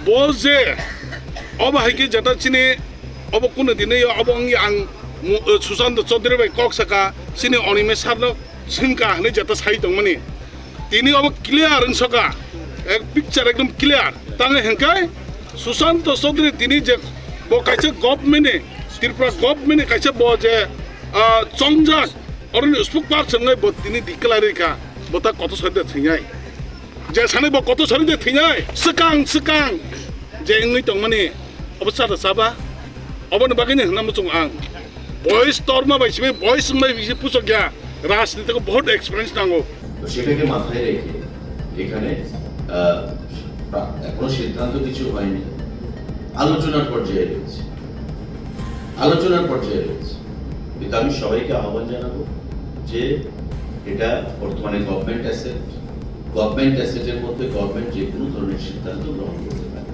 boze oba haike jata chine oba kuno dine yo oba ngi ang Susanto Chaudhary bai kok saka sini onime sarno sinka hne jata sai tongmani tini oba clear ang saka ek picture ekdom clear tange henkai Susanto Chaudhary tini je bo kaise government e Tripura government e kaise bo je chongjak orin spokesman sangai bo tini declare ka bota koto sade thingai je sane bo koto sade thingai sekang je ngi tongmani obsa da saba obon bagini nam chung ang boys torma bai sibe boys mai bisi pusokya রাজনীতি থেকে বহুত experience নাও তো সেটাকে মাথায় রেখে এখানে এখনো সিদ্ধান্ত কিছু হয়নি আলোচনার পর্যায়ে রয়েছে কিন্তু আমি সবাইকে আহ্বান জানাবো যে এটা বর্তমানে গভর্নমেন্ট অ্যাসেটের মধ্যে গভর্নমেন্ট যে কোনো ধরনের সিদ্ধান্ত গ্রহণ করতে পারে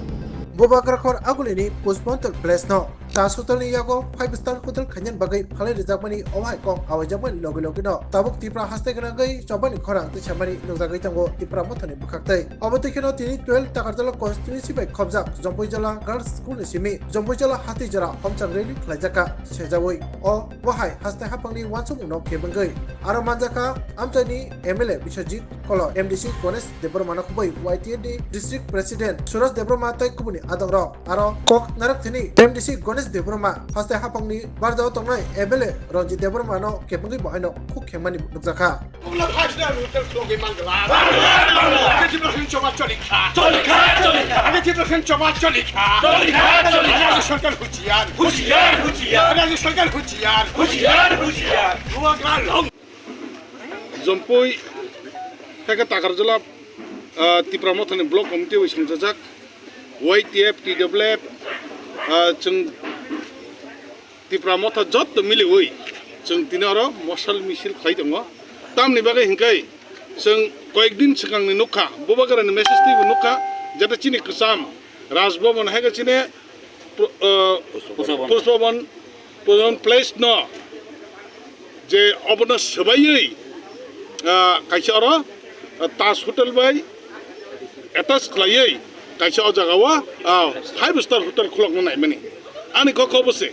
Bobakrakor agulini postponed place no Tasutali yago 5-star hotel kanyan bagai phale rejakmani owai kong awajamani logi no tabuk tipra haste grangai chobani khorang te chamani nogdagai tango tipra mothani bukhaktai obotekino tini 12 takarjala constituency bai khobjak Jompojala girls school ni simi Jompojala hatijara homchang reli khlajaka sejawoi o wahai haste hapangni wansum no kebangai aro manjaka amchani MLA Biswajit Kolo MDC Ganesh Debromana khuboi YTD district president Suraj Debroma tai kubuni adongro aro kok narak thini MDC Ganesh Debroma haste hapangni barjao tongnai MLA Ranjit Debroma no kebangai bohaino khuk khemani nukjaka Jompoi থেকে তাকারজলা Tripura mothani block committee wi sangjak YTF TWF जों Tripura motha jot mili oi जों tinaro mosal misil khai dong tamni bagai hingkai जों কয়েকদিন सिगांनि नुखा बबागारानि message टिबो नुखा जेता चिनि कसam राजभवन हायगा चिने Pushpavan place न जे अबन सबायै kaisa aro Taj hotel bai attach khlaiयै kaisa o jagawa 5-star hotel khulok nai mani ani ko khobose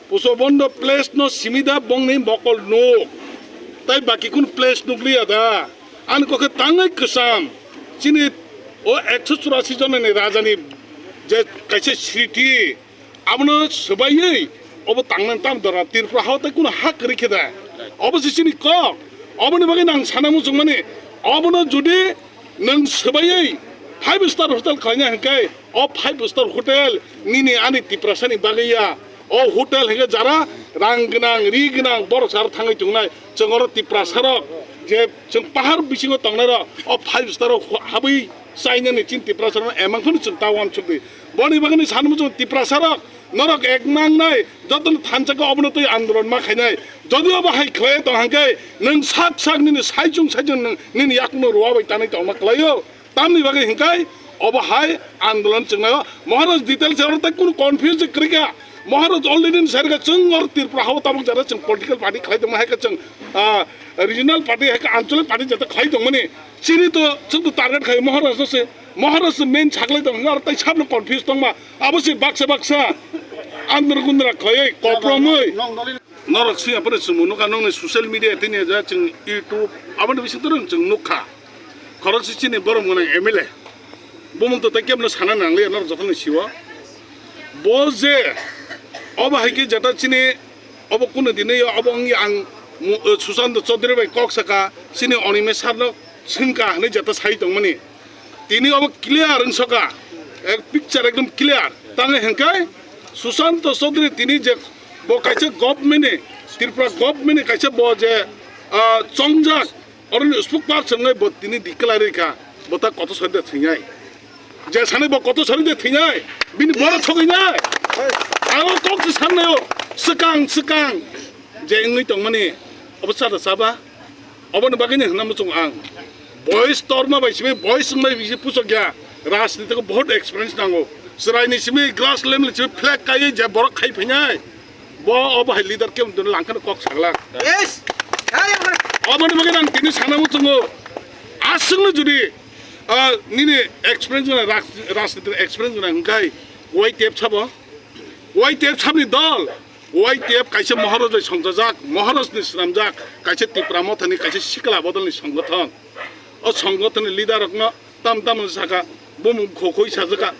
pusobondo place no simida bongni bokol no tai baki kun place nukliya da ani ko tangai kusam chini o 184 jone rajani je kaisa sriti abno sabayयै obo tangnan tam dora Tripura hawtai kun hak rikheda অবশেষে ক অবনি বাকি নাং সানামু মানে অবনো যদি নং সবাই 5-star hotel খাইনা হেকাই অ 5-star hotel নিনি আনি Tripuraসানি বাগিয়া অ হোটেল হেগে যারা রাং গনাং রি গনাং বড় সার থাঙ্গাই তুংনাই जोंर Tripuraসারক যে जों পাহাড় বিসিং তংনার অ 5-star হাবই চাইনানি চিন Tripuraসার এমাংখনি जों তাওয়াম ছবি বনি বাগিনি সানামু जों Tripuraসারক নরক এক নাং নাই যতন থানচাকে অবনতই আন্দোলন মা খাইনাই যদিও বাহাই খয়ে তো হাঙ্কাই নং সাক নিনি সাইজুং নিনি ইয়াকনো রোয়াবাই তানাই তো মাকলাयो তামনি বাগে হিঙ্কাই অবহাই আন্দোলন চংনায় মহারাজ ডিটেলস আর তাই কোন কনফিউজ করিকা মহারাজ অলরেডি সারগা চং আর Tripura হাও তাবক যারা চং পলিটিক্যাল পার্টি খাইতো মাহাইকা চং রিজনাল পার্টি হাইকা আঞ্চলিক পার্টি যাতে খাইতো মানে চিনি তো চং তো টার্গেট খাই মহারাজ মেন ছাগলাই তো আর তাই সাবনো কনফিউজ তংমা অবশ্যই বাক্সা আন্দোলন গুন্দরা খয়ে কপ্রমই নরক সিং আপরে সুমুনুকা নংনি সোশ্যাল মিডিয়া তিনি যা जों ইউটিউব আবন বিসিং তো जों নুখা খরক সিচিনি বরম গনা MLA বমং তো তাকেমনো সানা নাংলে নর যতন সিও বজে অবা হাইকে জাতা চিনি অব কোন দিনে অব অঙ্গি আং Susanto Chaudhary bai kok saka sini onime sarno sinka hne jata sai tongmani tini ob clear ang saka ek picture ekdom clear tange henkai Susanto Chaudhary tini je bo kaise government e Tripura government e kaise bo je chongjak orin spokesman sangai bo tini declare ka bota koto sade thingai je sane bo koto sade thingai bini bora thoginai aro kok sannayo sekang je ngi tongmani obsa da saba obon bagini nam chung ang boys torma bai sibe boys mai bisi pusokya রাজনীতি থেকে বহুত experience নাও সরাইনি Simi glass লেমলে Simi flag কাই যে বড় খাই ফেনাই ব অবহাই leader কেম দন লাংখান cock সাগলা yes অবন মগে নাং তিনি সানামু চঙ্গো আসংনো जुदि নিনে এক্সপিরিয়েন্স না রাজনীতির এক্সপিরিয়েন্স না হংকাই ওয়াই টেপ ছাব ওয়াই টেপ ছাবনি দল ওয়াই টেপ কাইছে মহারাজ সংজাক মহারাজনি শ্রামজাক কাইছে ত্রিপুরা মথানি কাইছে সিকলা বদলনি সংগঠন ও সংগঠনের লিডার রকনা তাম তাম সাকা বুম খোখই সাজাকা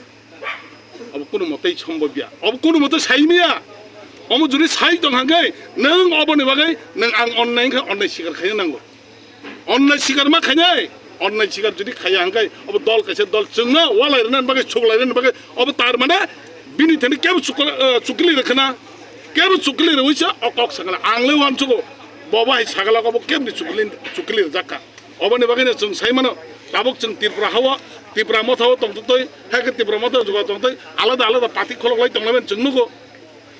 अब कुनु मते सम्भव्या अब कुनु मते साइमिया अब जुदि साइ दंहांगै नों अबनि बागै नों आं अननायखौ अननाय सिगार खाय नांगौ अननाय सिगार मा खायनाय अननाय सिगार जुदि खाया हांगै अब दल कायसे दल जोंनो वालायरनान बागै सुगलायरनान बागै अब तार माने बिनि थनि केबो चुकलि रखना केबो चुकलि रवैसा अकक सांगला आंले वानचुगो बबाय सागला गबो केबनि चुकलि जाका अबनि बागैनो जों साइमानो दाबक जों तिरपुरा हावा ত্রিপুরা মথাও তংতই হ্যাঁ ত্রিপুরা মথাও জোগা তংতই আলাদা আলাদা পাতি খলকলাই তংলাবেন जोंनुगो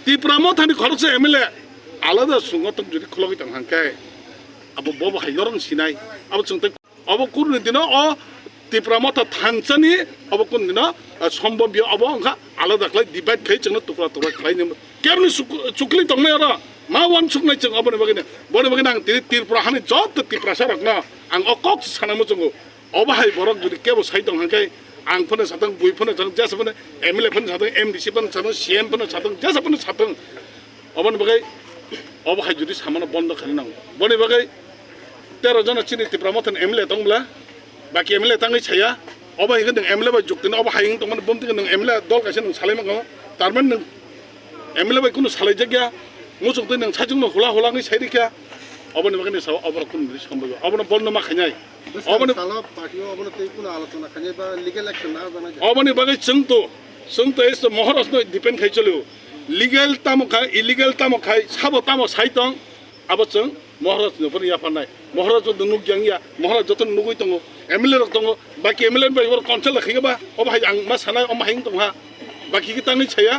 ত্রিপুরা মথানি খরচে এমএলএ আলাদা সুঙ্গতং যদি খলকই তংহাंखाय अब बब हायरं सिनाय अब जोंतै अब कुरनि दिन अ ত্রিপুরা মথা थानसानि अब कुन दिन सम्भव्य अब अंखा आलादा खलाय डिभाइड खाय जोंनो टुकरा टुकरा खलायनो केबनि चुकलि तंनाय आरो मा वान सुकनाय जों अबनि बागैनो आं ত্রিপুরা हानि जत ত্রিপুরা सारकना आं अकक सानामो जोंगो अबाहाय बरक जुदि केबो साइ दंहांखाय आं फोनो साथों बुइ फोनो साथों जेसाफोनो एमएलए फोनो साथों एमडीसी फोनो साथों सीएम फोनो साथों जेसाफोनो साथों अबनि बागै अबाहाय जुदि सामानो बन्द खालामनांगौ बनि बागै 13 जना चिनि ত্রিপুরা मथन एमएलए दंब्ला बाकी एमएलए ताङै छाया अबाहाय होदों एमएलए बाय जुक्तिनो अबाहाय दंमोन बमतिगो नों एमएलए दल कायसे नों सालायमांगौ तारमाने नों एमएलए बाय कुनु सालायजागिया मुसुक्तै नों साजोंनो होला होलाङै साइरिखा अबनि बागैनो साव अबर कुनु सम्भव अबनो बन्द मा खायनाय अबनि अबनि बागै जोंथ' एस महाराष्ट्र डिपेन्ड खाय चलो लिगेल तामखाय इलिगेल तामखाय साबो ताम साइतं अब जों महाराष्ट्र फोर याफानाय महाराष्ट्र दनु ग्यांगिया महाराष्ट्र जतन नुगै दङ एमएलए रक दङ बाकी एमएलए बाय काउन्सिल लाखिगोबा अबाहाय आं मा सानाय अमाहाय दंहा बाकी कि ताङै छाया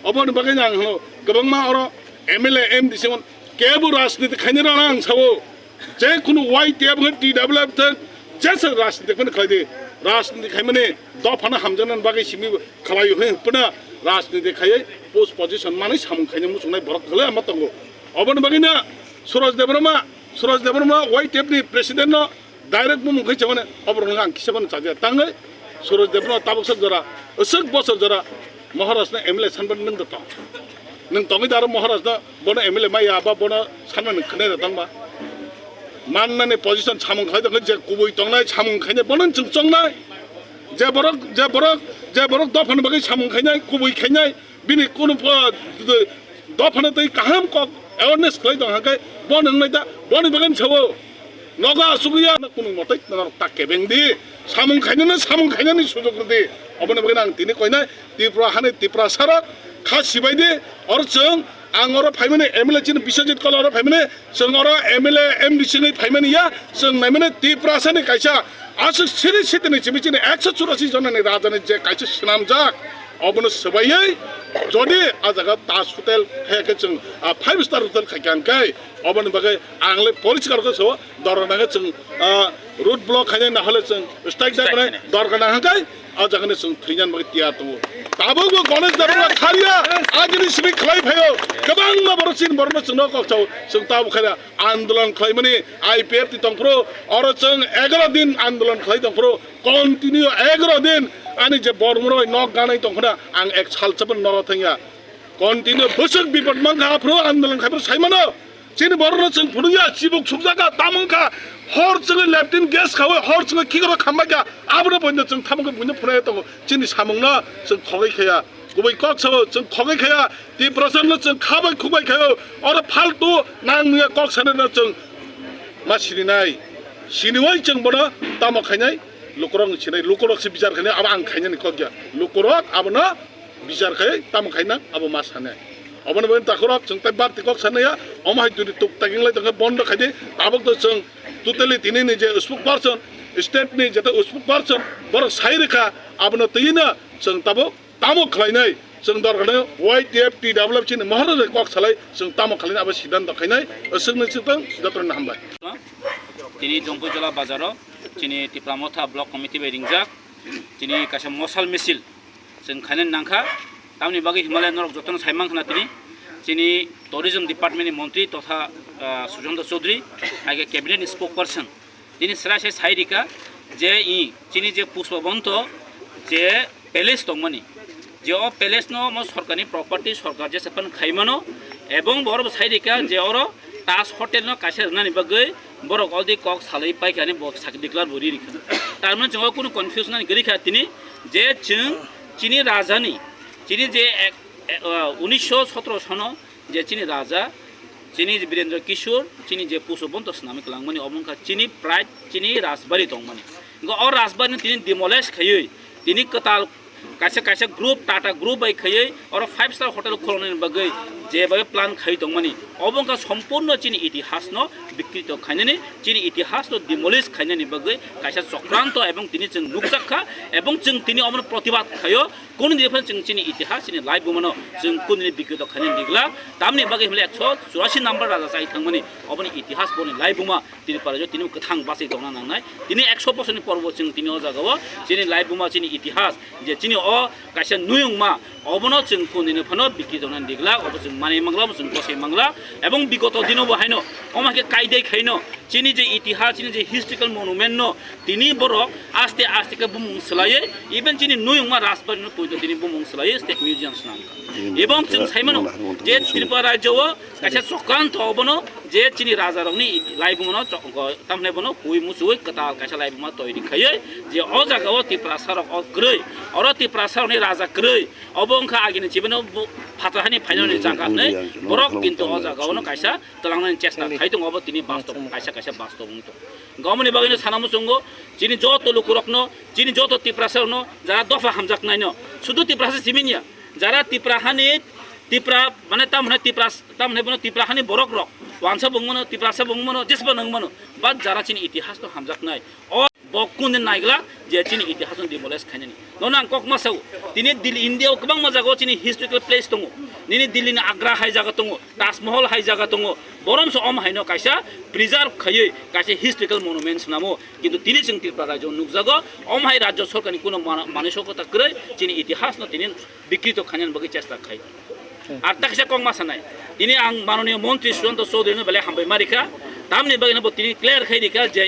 अबनि बागै आं गोबां मा अर एमएलए एमडीसी केबो राजनीति खायनो राना आं सावो जे कुनु वाइ टेप टीडब्ल्यूएफ तक जेसे राजनीति फोन खायदे राजनीति खायमाने दफाना हामजनन बागै सिमि खालायो होपना राजनीति खायै पोस्ट पोजिशन माने सामुं खायनो मुसुंनाय बरक गले आमा तंगो अबन बागैना सुरज देबरमा वाइ टेपनि प्रेसिडेन्ट डाइरेक्ट बुमुं खै छमाने अबरन आं खिसाबन चाजे ताङै सुरज देबरमा ताबकसक जरा असक बसर जरा महाराष्ट्र एमएलए सानबन नों दत नों तङै दार महाराष्ट्र बन एमएलए माया बा बन सानबन खने दंबा माननानै पजिशन सामुं खायदों जे गुबै दंनाय सामुं खायनाय बनन जों चंनाय जे बरक दफान बागै सामुं खायनाय गुबै खायनाय बिनि कुनु दफान दै काहाम क अवेयरनेस खायदों हांखाय बन नंनाय दा बन बागैन छावो नगा सुगैया कुनु मतै ताके बेंदि सामुं खायनायनि सुजुग दि अबन बागैन आं दिनै कयनाय त्रिपुरा हानि त्रिपुरा सारक खासिबायदि अर जों आं अर फाइमाने एमएलए चिन बिश्वजित कल अर फाइमाने जों अर एमएलए एमडीसी नै फाइमाने या जों नायमाने त्रिपुरा सानि कायसा आसु सिरि सितनि चिबिचिनि 184 जननि राजानि जे कायसा सिनामजाक अबनो सबायै जदि आजागा ताज होटेल हेके जों 5 स्टार होटेल खायखांखाय अबनो बागै आंले परिष्कारखौ सो दरनागा जों रुट ब्लक खायनाय नाहले जों स्ट्राइक जानाय दरगाना हांखाय आजागाने जों थैजान बागै तियार दङ ताबोबो गणेश देबरा खारिया आजिनि सिबि खलाय फायो गोबां बरसिन बरनो जोंनो कक्साव जों ताबो खाया आन्दोलन खालामनि आईपीएफ ति तंफ्रो अर जों 11 दिन आन्दोलन खालाय तंफ्रो कन्टिन्यू 11 दिन आनि जे बरमरय नक गानाय तंखना आं एक सालसबन नर थैया कन्टिन्यू बोसक बिपद मांखा फ्रो आन्दोलन खायफ्रो सायमानो चिनि बरनो जों फुरुया सिबुक सुबजागा तामंखा हर जों लेफ्टिन गेस खावे हर जों किगरो खामबागा आबनो बन्द जों तामंखा बुनो फुनाय दङ चिनि सामंना जों खगैखाया गुबै कक्साव जों खगैखाया त्रिपुरासननो जों खाबाय खुबायखायो अर फालतु नांनिया कक्सानो जों मा सिरिनाय सिनिवै जों बनो तामखायनाय लुकरं सिनाय लुकरकसि बिचार खायनाय अब आं खायनाय कगया लुकरक आबनो बिचार खाय तामखायना अब मा सानाय अबन बन ताखरक जों ताय बारति कक सानाया अमाय जुदि तुक तागिंलाय दङ बन्द खायदे ताबक तो जों टोटली दिनैनि जे स्पुक पार्सन स्टेटनि जेते स्पुक पार्सन बर साइरेखा आबनो तैना जों ताबो तामो खलायनाय जों दरगानो वाइ टेप टीडब्ल्यूएफ चिनि महाराज कक सालाय जों तामो खलायनाय अब सिद्धान्त खायनाय असंनो सितं जतन हामबाय तिनि जंगजला बाजाराव चिनि टिप्रामथा ब्लक कमिटि बाय रिंजाक चिनि कासा मसाल मिसिल जों खायनाय नांखा तामनि बागै हिमालय नरक जतन सायमांखना चिनि टूरिज्म डिपार्टमेंटनि मंत्री तथा सुजंत चौधरी आगे कैबिनेट स्पोक पर्सन दिनै सरासरि साइरिका जे चिनी जे पुष्पबंत जे पैलेस दंमोनी जे पैलेस न सरकारनि प्रॉपर्टी सरकार जे सेपन खाइमानो एवं बर साइडिका जे ताज होटेल न कासे रनानि बगै बर गलदि कक सालै पाइखानि बक साकि डिक्लार बोरि रिखा तारमाने जों कुनु कन्फ्यूजन गरिखा तिनि जे जों चिनी राजानि चिनी जे 1917 सनो जे चिनी राजा चिनी वीरेंद्र किशोर चिनी जे पुष्पबंत नामिक लांगमानि अबंखा चिनी प्राइड चिनी राजबारी दंमानि अ राजबारी तिनी डिमोलेस खयै तिनी कताल कासे ग्रुप टाटा ग्रुप बाय खयै और 5 स्टार होटेल खोलनायनि बगै जे बाय प्लान खै दंमानि अबंखा सम्पूर्ण चिनी इतिहास न विकृत खाइनानि चिनी इतिहास न डिमोलिस खाइनानि बगै कासे चक्रांत एवं तिनी जों नुकजाखा एवं जों तिनी अमन प्रतिबाद खयो कोन दिफान जों चिनी इतिहास चिनी लाइभ बुमनो जों कोननि विकृत खाइनानि दिगला तामनि बगै हमले 184 नम्बर राजा साइ थांमानि अबनि इतिहास बनि लाइभ बुमा तिनी पाराजो तिनी कथां बासै दंना नांनाय तिनी 100% नि पर्व जों तिनी अ जागाव चिनी लाइभ बुमा चिनी इतिहास जे चिनी अ कासे नुयुंमा अबनो जों कोननि फनो विकृत दंना दिगला अब जों माने मंगला जों बसै मंगला एवं विगत दिनो बहायनो अमाके कायदे खैनो चिनी जे इतिहास चिनी जे हिस्टोरिकल मनुमेन्ट नो तिनी बर आस्ते आस्ते के बुमुं सलाये इभेन चिनी नुयुंमा राजबारी पयतो तिनी बुमुं सलाये स्टेट म्युजियम नाम एवं जों साइमानो जे त्रिपुरा राज्यव कासे सक्रांत अबनो जे चिनी राजा रंनि लाइबुमनो तामने बनो हुइ मुसुइ कताल कासे लाइबुमा तयरि खयै जे अ जागाव त्रिपुरा सरक अ ग्रै और त्रिपुरा सरनि राजा ग्रै अबंखा आगिनि चिबनो फाताहानि फाइनलनि जागानै बरक किन्तु अ जागावनो कासा तलांनानि चेष्टा खाइदों अब तिनी वास्तव कासे वास्तव मुंतो गावमनि बागैनो सानामु संगो चिनी जत लुकुरकनो चिनी जत त्रिपुरा सरनो जारा दफा हामजाक नायनो सुदु त्रिपुरा सिमिनिया जारा त्रिपुरा माने तामने त्रिपुराहानि बरक रक वानसा बुंमनो त्रिपुरासा बुंमनो जेसबो नंमनो बाद जारा चिनी इतिहास तो हामजाक नाय अ बकुन नायग्ला जे चिनी इतिहास डिमोलेस खाइनानि नोना ककमा साउ दिनै दिल्ली इन्डियाव गोबां मजागो चिनी हिस्टोरिकल प्लेस दङ दिनै दिल्लीनि आग्रा हाइ जागा दङ ताजमहल हाइ जागा दङ बरमस अम हाइनो कायसा प्रिजार्भ खयै कायसे हिस्टोरिकल मनुमेन्ट्स नामो किन्तु दिनै जों त्रिपुरा राज्य नुकजागो अम हाइ राज्य सरकारनि कुनो मानसिकता कै चिनी इतिहास न दिनै विकृत खाइनानि बगै चेष्टा खाइ आर ताकसे ककमा सानाय दिनै आं माननीय मन्त्री सुशान्त चौधरीनो बेले हामबाय मारिखा तामनि बगैनो तिनी क्लियर खैदिखा जे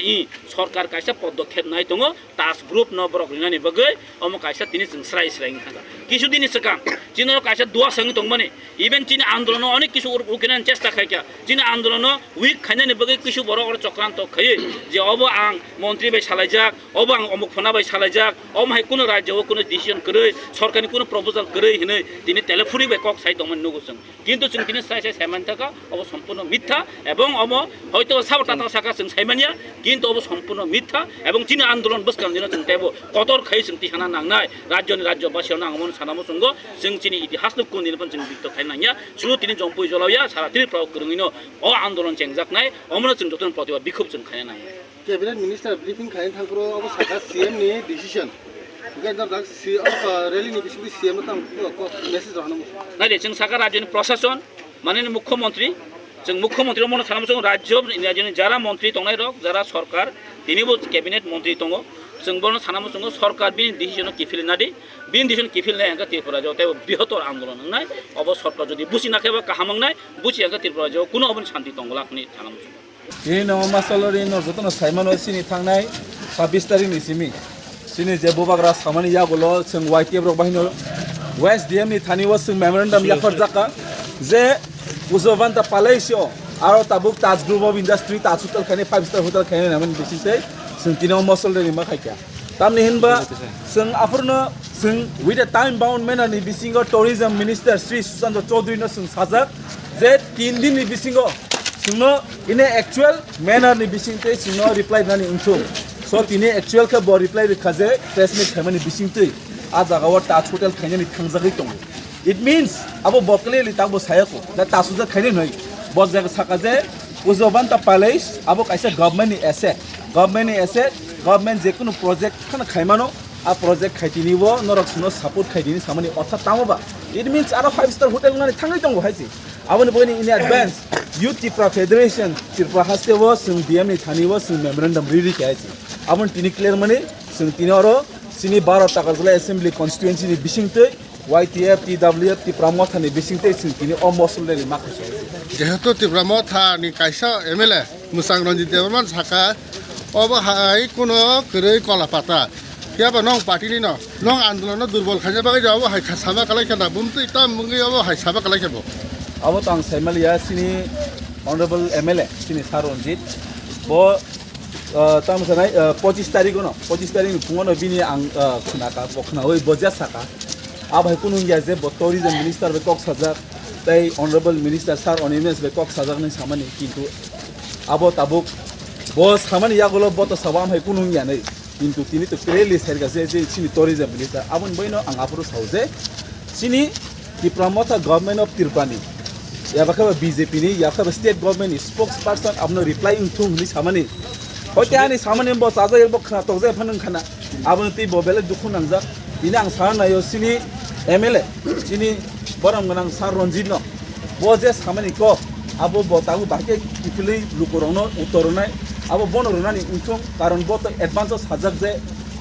सरकार कायसा पदक्षेप नाय दङ ताज ग्रुप न बरक लिनानि बगै अम कायसा तिनी जों स्राय थांगा किछु दिनि सका चिनो कायसा दुआ संग दंमाने इभेन चिनी आन्दोलन अनेक किछु उकिनानि चेष्टा खायका चिनी आन्दोलन उइक खाइनानि बगै किछु बरक और चक्रान्त खयै जे अब आं मन्त्री बाय सालायजाक अब आं अमुक फना बाय सालायजाक अम हाय कुनो राज्यव कुनो डिसिजन करै सरकारनि कुनो प्रपोजल करै हिनै तिनी टेलिफोनि बाय कक साइ दंमोन नुगोसं किन्तु जों तिनी साइ साइमान थाका अब सम्पूर्ण मिथ्या एवं अब हयतो साबटाता साका जों साइमानिया किन्तु अब सम्पूर्ण मिथ्या एवं चिनी आन्दोलन बसखां दिना जों तेबो कतर खै जों तिहाना नांनाय राज्यनि राज्यबासियाव नांगमोन सानामु संगो जों चिनी इतिहास नु कुनिलपन जों बिक्तो खाइनाया सुरु तिनी जम्पुइ जलावया सारा तिनि प्राव करङिनो अ आन्दोलन चेंजाकनाय अमनो जों जतन प्रतिबा बिखुब जों खाइना कैबिनेट मिनिस्टर ब्रीफिंग खाइन थांग्रो अब साका सीएम नि डिसिजन गेदर दा सी अब रैली नि बिसिबि सीएम ता मेसेज रहनु नाइले जों साका राज्यनि प्रशासन माननीय मुख्यमन्त्री जों मुख्यमन्त्री मन सानामु जों राज्यनि जारा मन्त्री दंनाय रक जारा सरकार तिनिबो कैबिनेट मन्त्री दङ जों बनो सानामु जों सरकार बिनि डिसिजन किफिल नादि बिनि डिसिजन किफिल नाय आंगा त्रिपुरा जते बृहत्तर आन्दोलन नाय अब सरकार जदि बुसि नाखेबा काहामंनाय बुसि आंगा त्रिपुरा जो कुनो अबन शान्ति दंगलाखनि सानामु जों ये नमासलरी न जतन साइमान सिनि थांनाय 26 तारिखनि सिमि सिनि जे बोबाग्रा सामानि यागोल जों वाइटिएफ रक बाहिनो वेस्ट डीएम नि थानिवा जों मेमोरेन्डाम याफर जाका जे उजवान्ता पालेसियो आरो Tabuk Taj group of industry Taj hotel खाने 5 स्टार होटेल खाने नामन बिसिसै जों तिनाव मसलरी मा खायका तामनि हिनबा जों आफरनो जों विथ अ टाइम बाउन्ड मेनर नि बिसिंगो टुरिज्म मिनिस्टर श्री सुशान्त चौधरी न जों साजाक जे 3 दिन नि बिसिंगो जोंनो इन ए एक्चुअल मेनर नि बिसिंते जोंनो रिप्लाइ नानि उनसुं सो तिनि एक्चुअल का बो रिप्लाइ रिखाजे प्रेस मिट खामानि बिसिंते आ जागाव ताज होटेल खाने नि थांजागै दङ इट मीन्स अब बकले लिताबो सायको दा तासुजा खाने नै बस जागा साकाजे उजवान्ता पैलेस अब कैसे गभर्नमेन्ट जे कुनो प्रोजेक्ट खाना खाइमानो आ प्रोजेक्ट खाइतिनिबो नरकसनो सपोर्ट खाइदिनि सामानि अर्थ तामबा इट मीन्स आरो 5 स्टार होटेल नानि थाङै दङ हायसि आबनि बनि इन advance youth Tripura federation Tripura हास्टेवो जों डीएम नि थानिवो जों मेमोरेन्डम रिरि खायसि आबन तिनि क्लियर माने जों तिनरो सिनि 12 टाका जला एसेम्बली कन्स्टिट्युएन्सि नि बिसिंतै YTF TWF त्रिपुरा मथानि बिसिंतै जों तिनि अमसलनि माखासे जेहेतु त्रिपुरा मथा नि कायसा एमएलए मुसां रंजित देवरमान साका অব হাই কোনো গরৈ কলা পাতা কিয়াবা নং পার্টিনি ন নং আন্দোলন দুর্বল খাইছে বাকি যাবো হাই সাবা কালাই খেলা বুমতো ইতা মুঙ্গি যাবো high Saba Kalai খেবো abo tang saimalia sini honorable MLA sini Saronjit bo tam sanai 25 tarik no 25 tarik pungono bini ang khunaka bokhna oi boja saka abai kunung ya je bo tourism minister be kok sajak tai honorable minister sir onimes be kok sajak ni samani kintu abo tabuk bo samani ya golo bo to sabam hai kunung ya nei kintu tini to clearly serga je sini tourism minister abon boino ang apuru sauje sini di pramotha government of Tirupani ya bakal BJP ni ya bakal state government ni spokesperson abno reply untung ni samani hote ani samani bo saja el bok khana tokje phanung khana abno ti bo bele dukhu nangja ini ang sarna yo sini MLA sini boram ganang Saronjit no bo je samani ko abo bo tagu bahke kifili lukorongno utoronai abo bono ronani untung karon bo to advance sajak je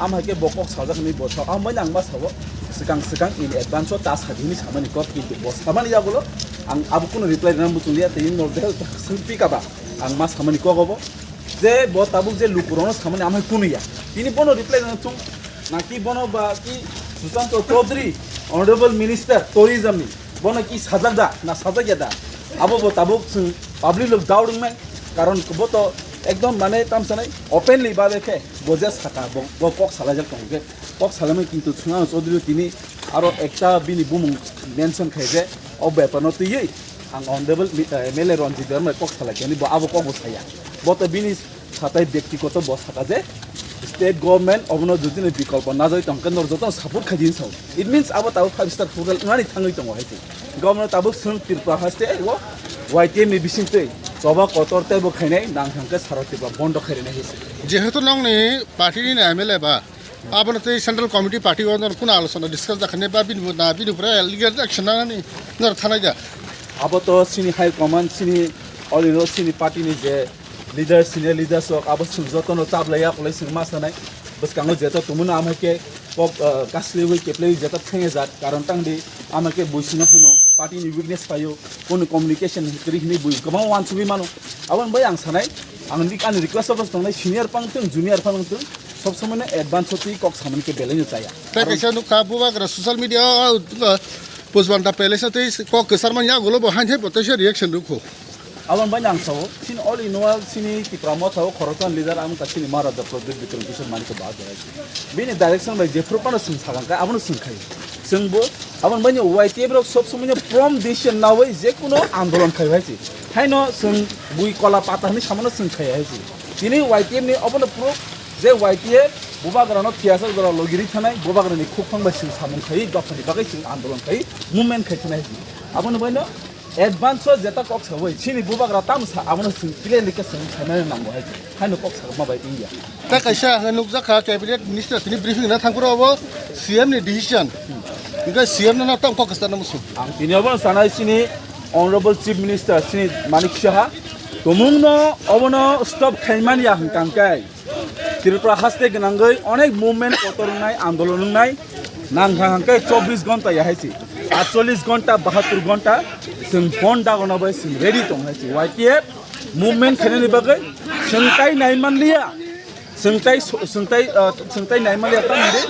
amhake bokok sajak ni bo sa amai nang ma sabo sekang in advance ta sadini samani ko kintu bo samani ya golo ang abo kuno reply nan butung liya tin nor dehel simpi ka ba ang mas samani ko gobo je bo tabuk je lukurono samani amai kuno ya tini bono reply nan tung naki bono ba ki Susanto Chaudhary honorable minister tourism ni bono ki sajak da na sajak ya da abo bo tabuk public lok daudung men karon bo to একদম মানে তাম সানাই openly বা দেখে বজাস থাকা bo kok salajak tongke kok salame kintu chunga Chaudhary tini aro ekta bini bum mention khaije obe panoti yi ang honorable MLA Ronjit Dharma kok salakeni bo abo kok bosaya bo to bini satai ব্যক্তিগত বস থাকা যে state government অবনো যদিনে বিকল্প না যাই তংকে নর যত support খাদিন Sao it means আবো তাও 5 স্টার হোটেল নানি থাঙ্গই তং হাইতে গভর্নমেন্ট তাবো সং ত্রিপুরা হাসতে ও YTM ni bisingte coba kotorte bo khainai nang thangke sarate ba bond khairene hise যেহেতু নং নি পার্টিনি না এমএলএ বা আপন তো সেন্ট্রাল কমিটি পার্টি ওনর কোন আলোচনা ডিসকাস দেখানে বা বিনু না বিনু পুরা লিগাল অ্যাকশন না নি নর থানাই যা abo to sini high command sini all in all sini party ni je leader senior leaders ok abo sung jotono chablaya kolai sing masanai bas kango jeto tumuna amake pok kasle wi keple jeta thenge jat karon tangdi amake buisina huno party ni weakness payo kono communication kri hini bui gama wan subi mano abon bai ang sanai ang nik an request of tongnai senior pangtung junior pangtung sob samane advance hoti kok samani ke beleng chaya তা কেসা নু কাবু বা social media পোজবান্টা পেলে সাথে cock sermon ইয়া গুলো বহান হে পতসে reaction রুখো abon bai ang sawo sin all in all sini ti promote ho khorotan leader am ka sini mara da project bitor kishon mani ko baat hai bini direction by jefro pana sing sagang ka abon sing khai sing bo abon bai YTM rok sob samane from decision na wai je kuno andolon khai bhai haino sing bui kola pata ni samane sing khai hai tini YTM ni abon pro je YTM bubagrano thiasa gora logiri thanai bubagrani khokphang ba sing samon khai gapani bagai sing andolon khai movement khai thanai abon bai no advance jeta kok sawai chini bubagra tamsa abon sing clearly ka sing thanai nango hai haino kok sa ma bai india তা কেসা nook জাখা cabinet minister তিনি briefing না থাঙ্কুর of CM নি decision ইকা CM না তাম cock স্তানা মুসু ang tini abon sanai sini honorable chief minister sini Manik Saha tomungno obono stop khaimani ya hangkangkai Tripura haste gnangai onek movement kotornai andolon nai nang hangkai 24 ঘন্টা ya haisi 48 ঘন্টা 72 ঘন্টা sing phone da gona bai sing ready tong haisi YTF movement khenani bagai sengtai nai man liya sengtai nai man liya tamde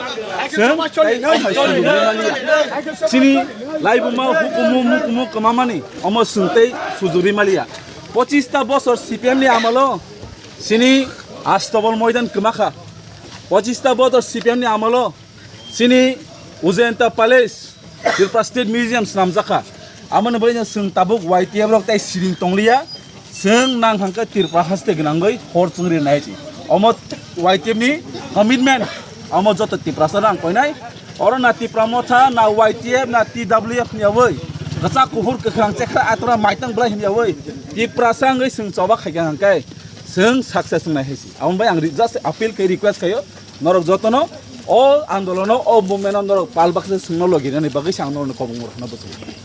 sini live ma hukumu kamamani omo sengtai sujuri malia 25 ta bosor CPM ni amalo sini Astobal Moidan Kemakha 25 ta bosor CPM ni amalo sini Ujenta Palace Tripura State Museum namjaka amane boina sung tabuk YTM rok tai siring tonglia sung nang hangka Tripura haste gnangai hor chungri naiji omot YTM ni commitment amo joto Tripura sarang koinai oro na Tripura motha na YTF na TWF ni awai gacha kuhur kekhang chekra atura maitang bla him awai Tripura sangai sung choba khaigang hangkai sung success na hesi amon bai ang just appeal kai request kayo norok jotono all andolono all movement andorok palbakse sungno logirani bagai sang norno kobong murhna bosu